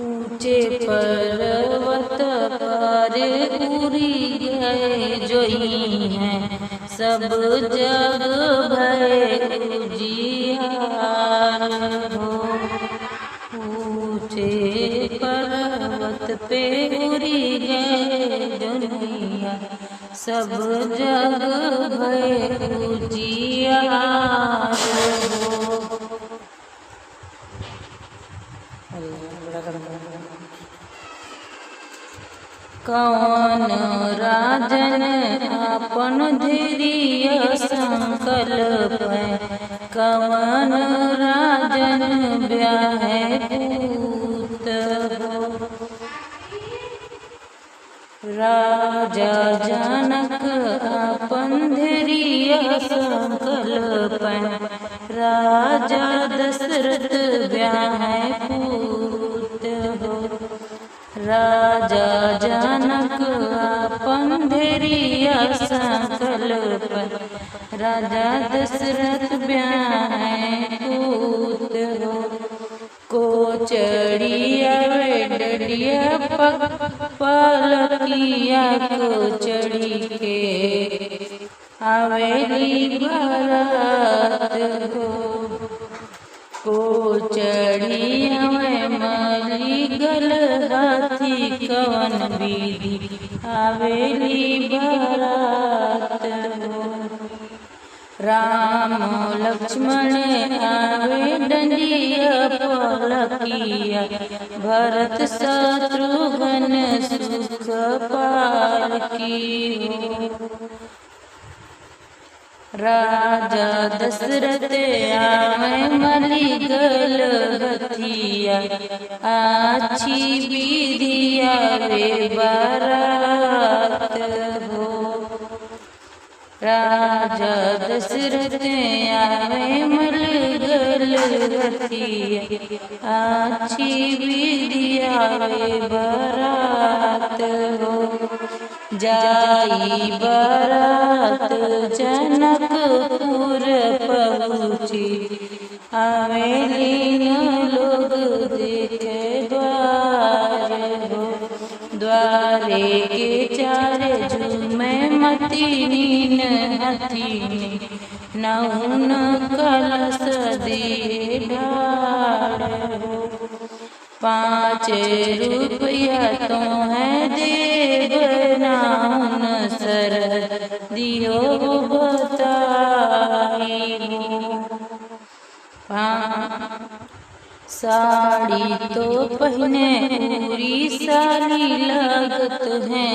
ऊंचे पर्वत पर उड़ी गए जोई हैं, सब जग भय उजियार हो। ऊंचे पर्वत पे उड़ी गए जोइया, सब जग भय उजियार हो। कौन राजन आपन धैर्य संकल्प, कौन राजन ब्याहे पूत हो। राजा जनक आपन धैर्य संकल्प, राजा दशरथ ब्याहे पूत हो। राजा जनक आपन धैर्य संकल्प, राजा दशरथ ब्याहे पूत हो। कोचड़िया डडिया पलकिया कोचड़ी के आवेली बारात हो। कोचड़िया मली गल हाथी कवन विधि आवेली बारात हो। राम लक्ष्मण आवे डंडिया पलकिया, भरत शत्रुघ्न सुख पालकी हो। राजा दशरथ आवे मली गल हथिया, आछी विधि आवे बारात हो। राजा दशरथ आवे मल गल हथिया, आछी विधि आवे बारात हो। जाई बारात जनकपुर पहुँची, आवेली लोग देखे द्वार हो। द्वारे के चारे झूमे मतीन हथीन, नौन कलश दिए ढार हो। 5 रुपया तो है देव नाउन सर दियो बताई हो। साड़ी तो पहने पूरी साली लगत है,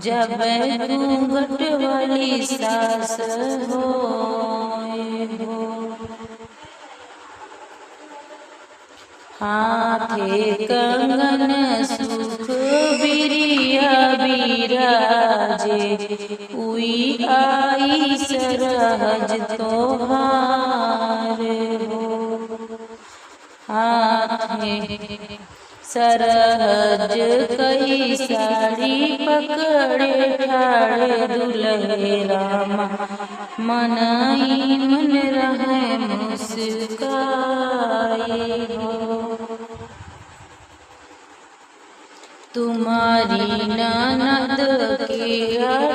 जब घूंघट वाली सास हो। हाथे कंगन सुख बिरिया बिराजे, उई आई सरहज तोहार हो। हाथे सरहज कई साड़ी पकड़े ठाड़े दुल्हे रामा, मनई मन रहे मुस्काई हो। तुम्हारी ननद के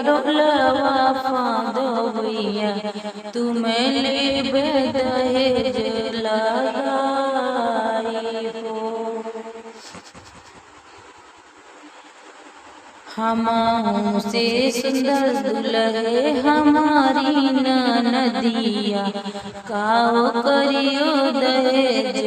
डोलवा फांदोइया, तुम्हें ले दहेज लगाई हो। हमाऊ से सुंदर दुल्हे हमारी ननदिया, काओ करियो दहेज